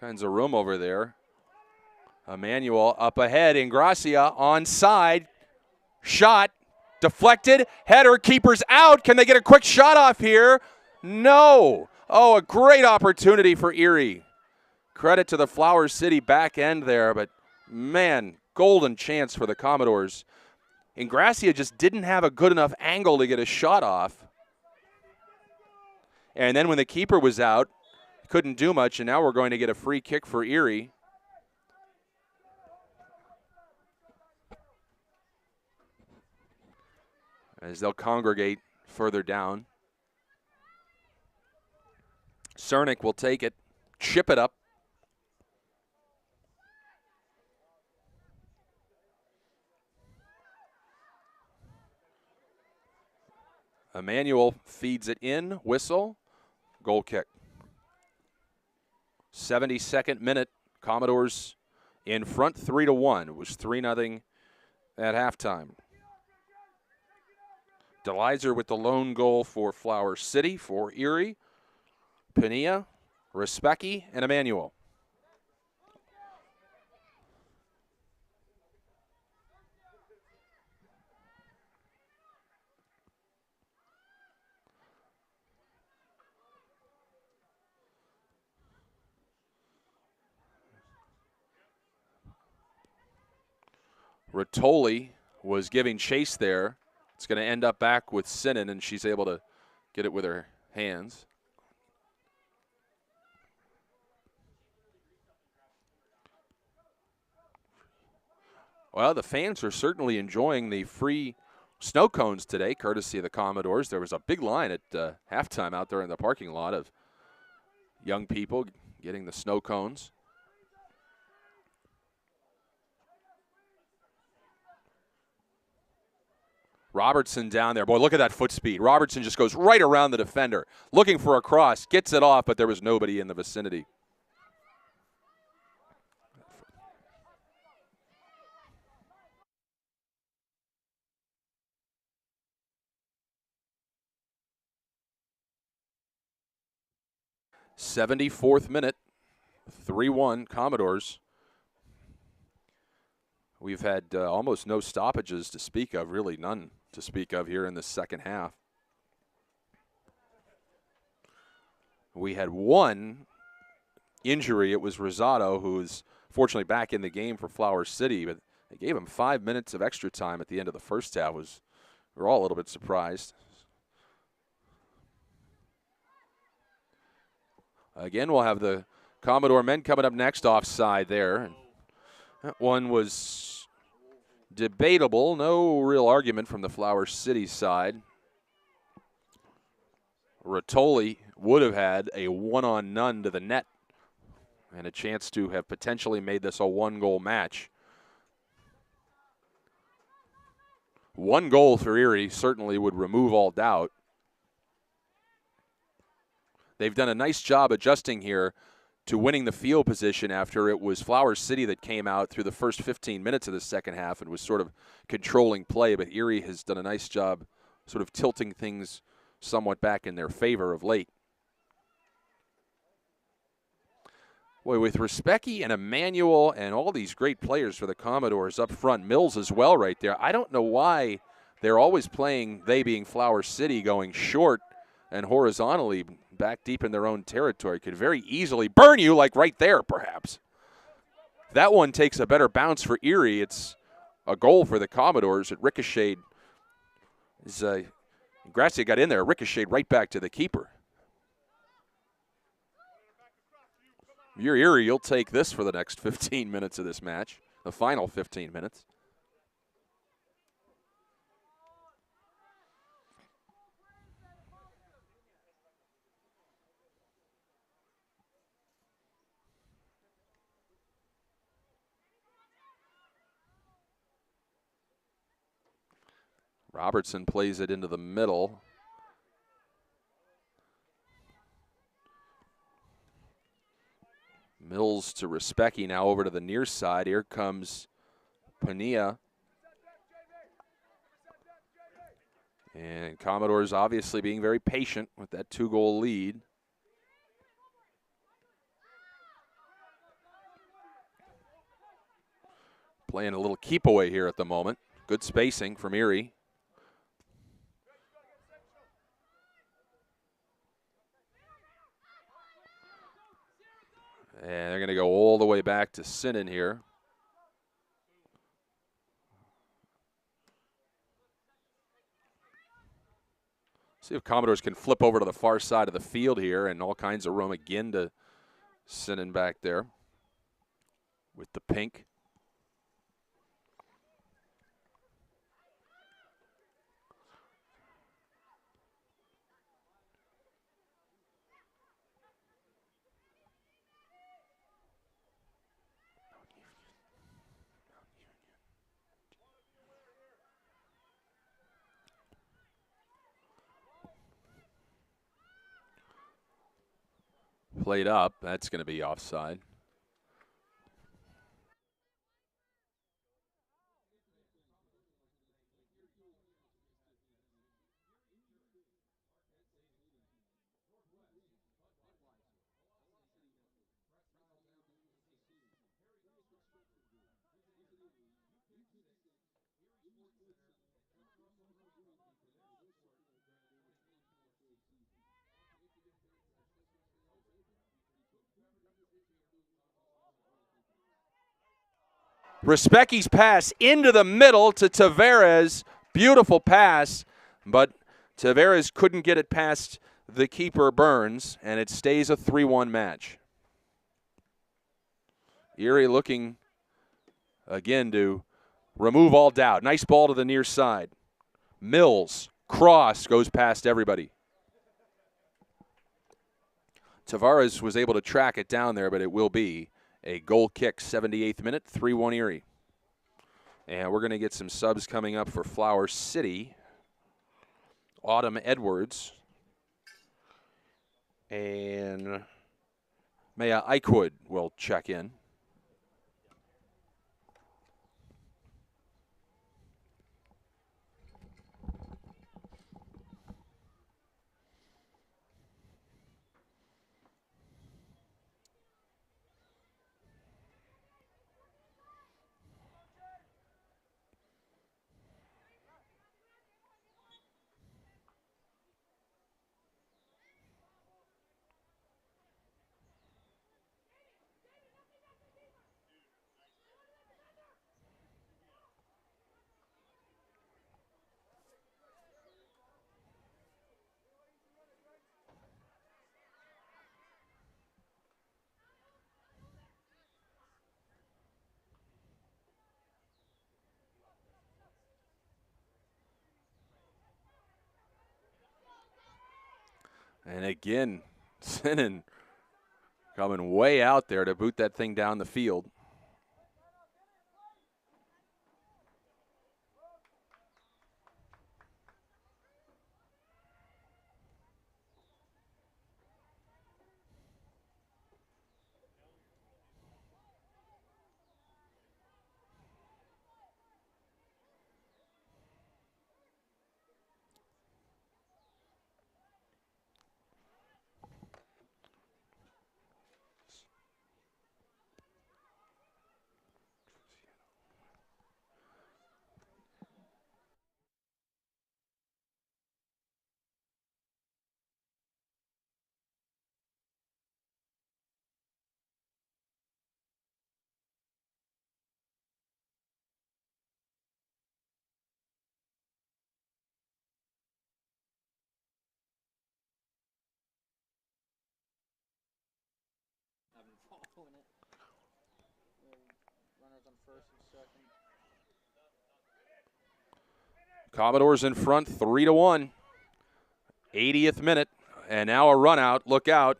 Kinds of room over there. Emmanuel up ahead. Ingracia onside. Shot. Deflected. Header. Keeper's out. Can they get a quick shot off here? No. Oh, a great opportunity for Erie. Credit to the Flower City back end there, but man, golden chance for the Commodores. Ingracia just didn't have a good enough angle to get a shot off. And then when the keeper was out, couldn't do much, and now we're going to get a free kick for Erie. As they'll congregate further down. Cernick will take it, chip it up. Emmanuel feeds it in, whistle, goal kick. 72nd minute, Commodores in front 3-1. It was 3-0 at halftime. DeLizer with the lone goal for Flower City. For Erie, Pania, Respecki, and Emmanuel. Rattoli was giving chase there. It's going to end up back with Sinan, and she's able to get it with her hands. Well, the fans are certainly enjoying the free snow cones today, courtesy of the Commodores. There was a big line at halftime out there in the parking lot of young people getting the snow cones. Robertson down there. Boy, look at that foot speed. Robertson just goes right around the defender, looking for a cross, gets it off, but there was nobody in the vicinity. '74th minute, 3-1 Commodores. We've had almost no stoppages to speak of, really none to speak of here in the second half. We had one injury. It was Rosado, who is fortunately back in the game for Flower City, but they gave him 5 minutes of extra time at the end of the first half. We're all a little bit surprised. Again, we'll have the Commodore men coming up next offside there. That one was debatable. No real argument from the Flower City side. Rattoli would have had a one-on-none to the net and a chance to have potentially made this a one-goal match. One goal for Erie certainly would remove all doubt. They've done a nice job adjusting here to winning the field position after it was Flower City that came out through the first 15 minutes of the second half and was sort of controlling play, but Erie has done a nice job sort of tilting things somewhat back in their favor of late. Boy, with Respecki and Emmanuel and all these great players for the Commodores up front, Mills as well right there, I don't know why they're always playing, they being Flower City, going short and horizontally back deep in their own territory. Could very easily burn you, like right there, perhaps. That one takes a better bounce for Erie. It's a goal for the Commodores. It ricocheted. Gracia got in there, ricocheted right back to the keeper. If you're Erie, you'll take this for the next 15 minutes of this match, the final 15 minutes. Robertson plays it into the middle. Mills to Respecki, now over to the near side. Here comes Pania. And Commodores obviously being very patient with that 2-goal lead. Playing a little keep away here at the moment. Good spacing from Erie. And they're going to go all the way back to Sinan here. See if Commodores can flip over to the far side of the field here, and all kinds of room again to Sinan back there with the pink. Played up. That's going to be offside. Respecki's pass into the middle to Tavares. Beautiful pass, but Tavares couldn't get it past the keeper, Burns, and it stays a 3-1 match. Erie looking again to remove all doubt. Nice ball to the near side. Mills, cross, goes past everybody. Tavares was able to track it down there, but it will be a goal kick, 78th minute, 3-1 Erie. And we're going to get some subs coming up for Flower City. Autumn Edwards and Maya Eichwood will check in. And again, Sinan coming way out there to boot that thing down the field. Commodores in front, 3-1. 80th minute, and now a run out. Look out.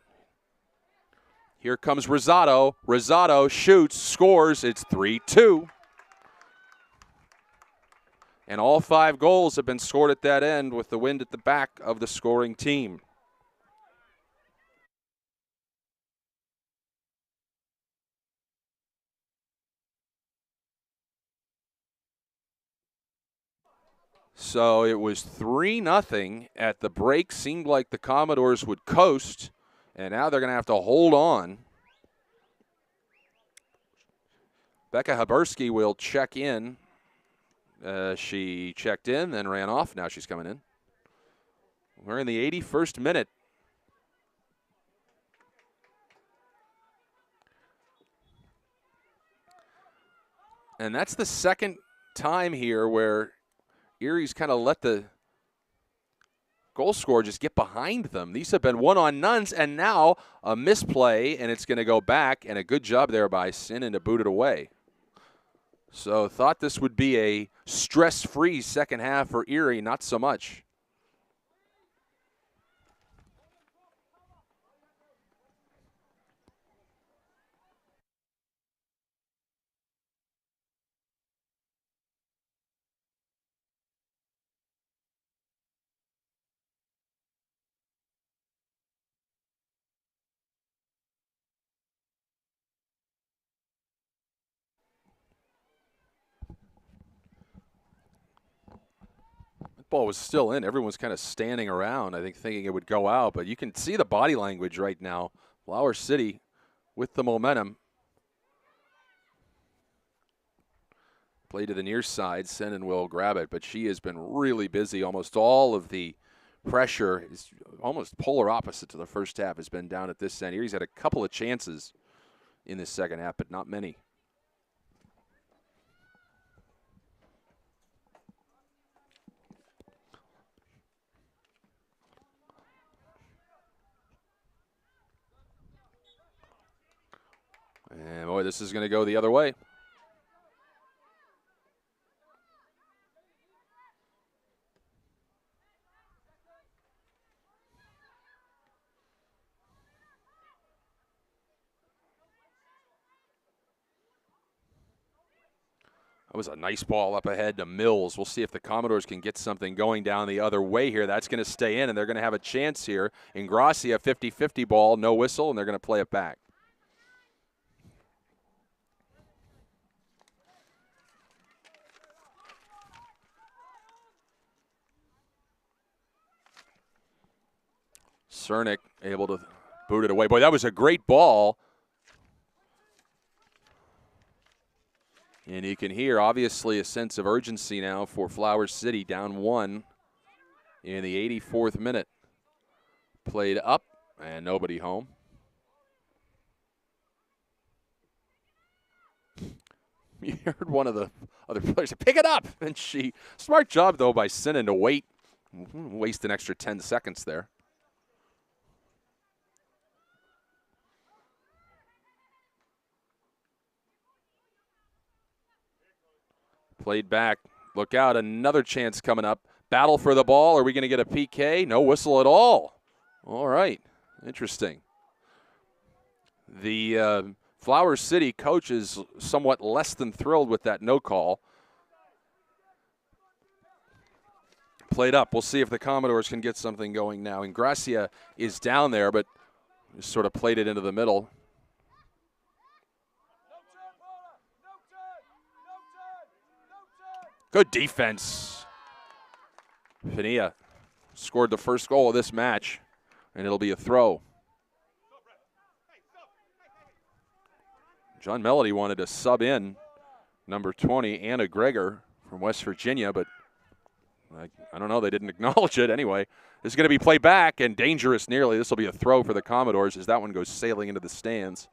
Here comes Rosado. Rosado shoots, scores. It's 3-2. And all 5 goals have been scored at that end with the wind at the back of the scoring team. So it was 3-0 at the break. Seemed like the Commodores would coast, and now they're going to have to hold on. Becca Habersky will check in. She checked in, then ran off. Now she's coming in. We're in the 81st minute. And that's the second time here where Erie's kind of let the goal scorer just get behind them. These have been one-on-nones, and now a misplay, and it's going to go back, and a good job there by Sinan to boot it away. So thought this would be a stress-free second half for Erie, not so much. Ball was still in. Everyone's kind of standing around, I think, thinking it would go out. But you can see the body language right now. Flower City with the momentum. Play to the near side. Sinan will grab it, but she has been really busy. Almost all of the pressure is almost polar opposite to the first half has been down at this end. Erie's had a couple of chances in this second half, but not many. And boy, this is going to go the other way. That was a nice ball up ahead to Mills. We'll see if the Commodores can get something going down the other way here. That's going to stay in, and they're going to have a chance here. Ingrassia, 50-50 ball, no whistle, and they're going to play it back. Cernick able to boot it away. Boy, that was a great ball. And you can hear, obviously, a sense of urgency now for Flower City, down 1 in the 84th minute. Played up, and nobody home. You heard one of the other players say, pick it up! And smart job, though, by Sinan to wait. Waste an extra 10 seconds there. Played back. Look out, another chance coming up. Battle for the ball. Are we going to get a PK? No whistle at all. All right. Interesting. The Flower City coach is somewhat less than thrilled with that no call. Played up. We'll see if the Commodores can get something going now. Ingrassia is down there, but just sort of played it into the middle. Good defense. Pinilla scored the first goal of this match, and it'll be a throw. John Melody wanted to sub in number 20, Anna Greger from West Virginia, but I don't know, they didn't acknowledge it anyway. This is going to be played back and dangerous nearly. This will be a throw for the Commodores as that one goes sailing into the stands.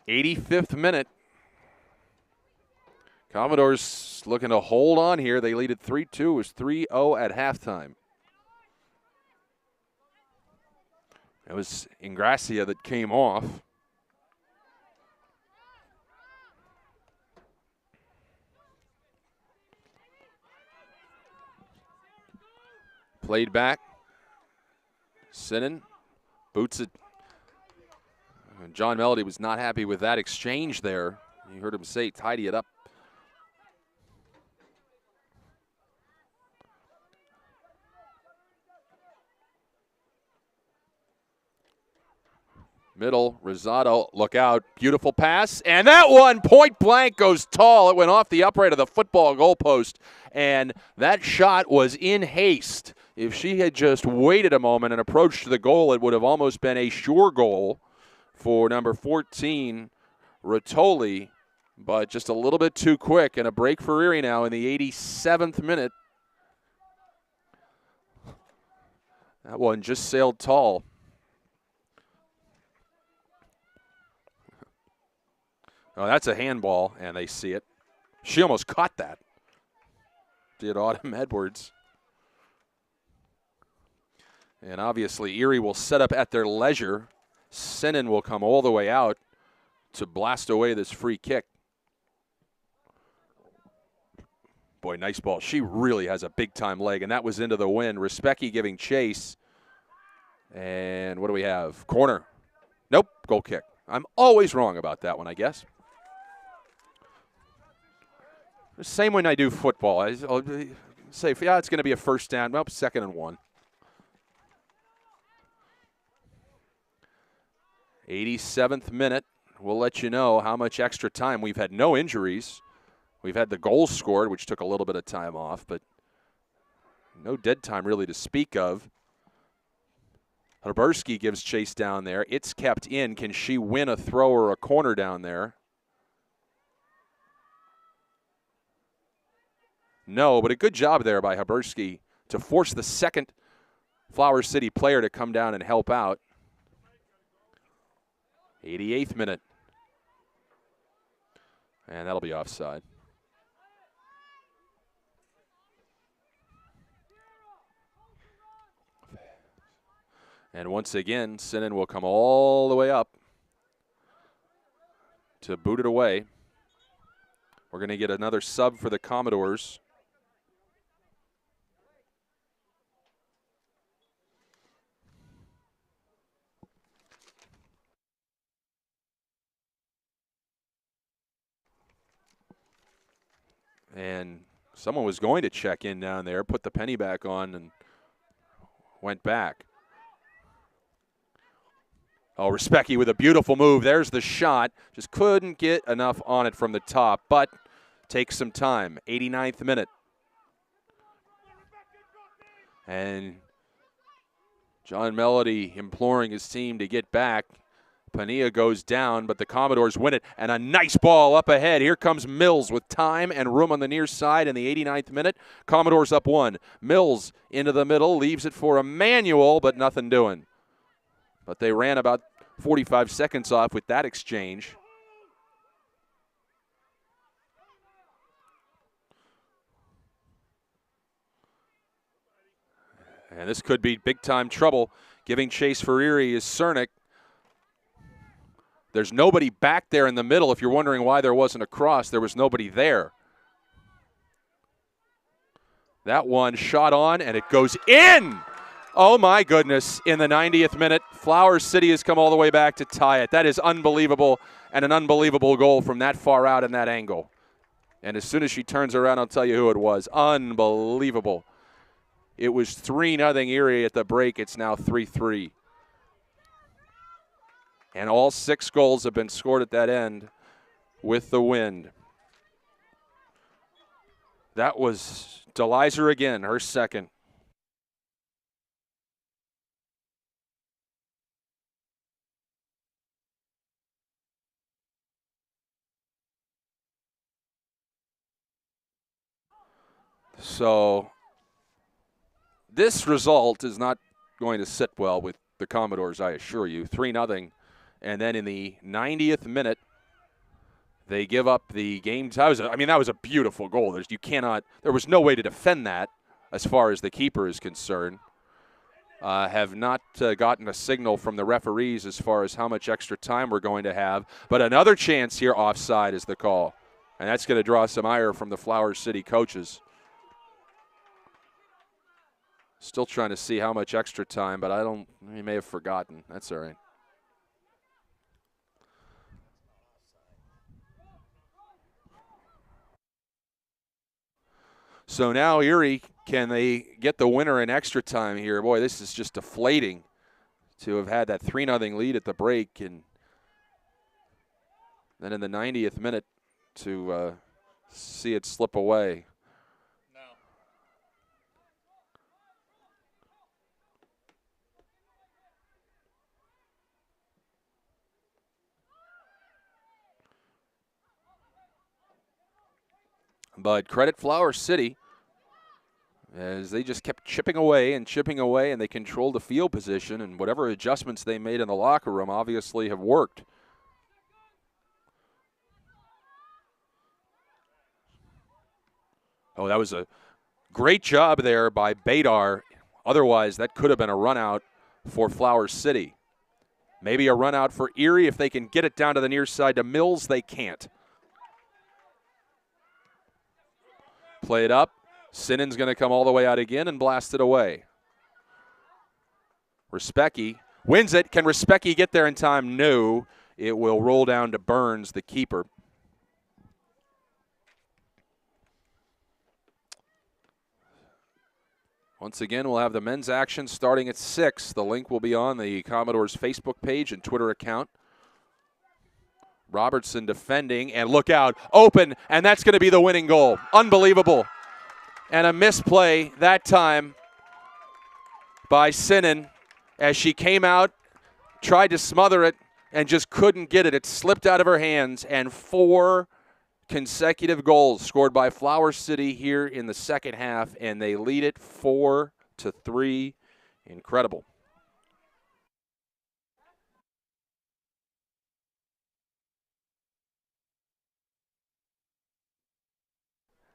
'85th minute. Commodores looking to hold on here. They lead at 3-2. It was 3-0 at halftime. It was Ingrassia that came off. Played back. Sinan boots it. John Melody was not happy with that exchange there. You heard him say, tidy it up. Middle, Rosado, look out, beautiful pass, and that one point blank goes tall. It went off the upright of the football goalpost, and that shot was in haste. If she had just waited a moment and approached the goal, it would have almost been a sure goal for number 14, Rotoli, but just a little bit too quick, and a break for Erie now in the 87th minute. That one just sailed tall. Oh, that's a handball, and they see it. She almost caught that. Did Autumn Edwards. And obviously Erie will set up at their leisure. Sinan will come all the way out to blast away this free kick. Boy, nice ball. She really has a big-time leg, and that was into the wind. Respecki giving chase. And what do we have? Corner. Nope, goal kick. I'm always wrong about that one, I guess. Same when I do football. I'll say, yeah, it's going to be a first down. Well, 2nd and 1. 87th minute. We'll let you know how much extra time. We've had no injuries. We've had the goals scored, which took a little bit of time off, but no dead time really to speak of. Haberski gives chase down there. It's kept in. Can she win a throw or a corner down there? No, but a good job there by Haberski to force the second Flower City player to come down and help out. 88th minute. And that'll be offside. And once again, Sinan will come all the way up to boot it away. We're going to get another sub for the Commodores. And someone was going to check in down there, put the penny back on, and went back. Oh, Respecki with a beautiful move. There's the shot. Just couldn't get enough on it from the top, but takes some time. 89th minute. And John Melody imploring his team to get back. Pania goes down, but the Commodores win it, and a nice ball up ahead. Here comes Mills with time and room on the near side in the 89th minute. Commodores up 1. Mills into the middle, leaves it for Emmanuel, but nothing doing. But they ran about 45 seconds off with that exchange. And this could be big-time trouble. Giving chase for Erie is Cernick. There's nobody back there in the middle. If you're wondering why there wasn't a cross, there was nobody there. That one shot on, and it goes in. Oh, my goodness. In the 90th minute, Flower City has come all the way back to tie it. That is unbelievable, and an unbelievable goal from that far out in that angle. And as soon as she turns around, I'll tell you who it was. Unbelievable. It was 3-0 Erie at the break. It's now 3-3. And all 6 goals have been scored at that end with the wind. That was DeLizer again, her second. So this result is not going to sit well with the Commodores, I assure you. 3-0. And then in the 90th minute, they give up the game. That was a beautiful goal. There was no way to defend that as far as the keeper is concerned. Have not gotten a signal from the referees as far as how much extra time we're going to have. But another chance here, offside is the call. And that's going to draw some ire from the Flower City coaches. Still trying to see how much extra time, but he may have forgotten. That's all right. So now Erie, can they get the winner in extra time here? Boy, this is just deflating to have had that 3-0 lead at the break, and then in the 90th minute to see it slip away. But credit Flower City, as they just kept chipping away, and they controlled the field position, and whatever adjustments they made in the locker room obviously have worked. Oh, that was a great job there by Badar. Otherwise, that could have been a run out for Flower City. Maybe a run out for Erie if they can get it down to the near side to Mills. They can't. Play it up. Sinnon's going to come all the way out again and blast it away. Respecki wins it. Can Respecki get there in time? No. It will roll down to Burns, the keeper. Once again, we'll have the men's action starting at 6. The link will be on the Commodores Facebook page and Twitter account. Robertson defending, and look out, open, and that's going to be the winning goal. Unbelievable. And a misplay that time by Sinnon as she came out, tried to smother it, and just couldn't get it. It slipped out of her hands, and 4 consecutive goals scored by Flower City here in the second half, and they lead it 4-3. Incredible.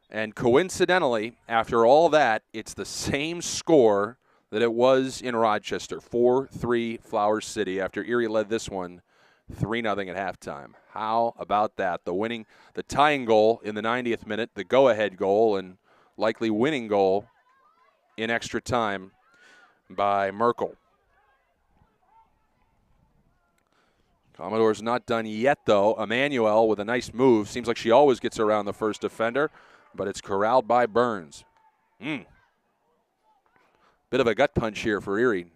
And coincidentally, after all that, it's the same score that it was in Rochester, 4-3 Flower City, after Erie led this one 3-0 at halftime. How about that? The tying goal in the 90th minute, the go-ahead goal, and likely winning goal in extra time by Merkel. Commodores not done yet, though. Emmanuel with a nice move. Seems like she always gets around the first defender, but it's corralled by Burns. Bit of a gut punch here for Erie.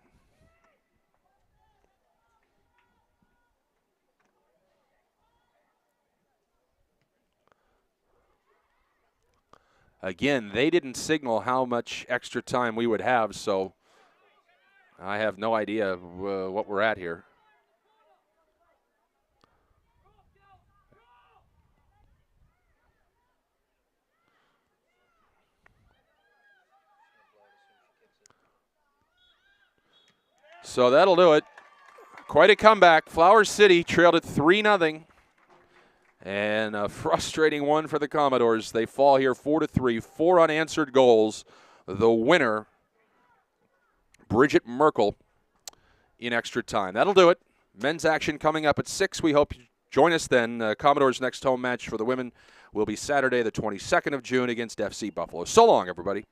Again, they didn't signal how much extra time we would have, so I have no idea what we're at here. So that'll do it. Quite a comeback. Flower City trailed it 3-0. And a frustrating one for the Commodores. They fall here 4-3, 4 unanswered goals. The winner, Bridget Merkel, in extra time. That'll do it. Men's action coming up at 6. We hope you join us then. Commodores' next home match for the women will be Saturday, the 22nd of June against FC Buffalo. So long, everybody.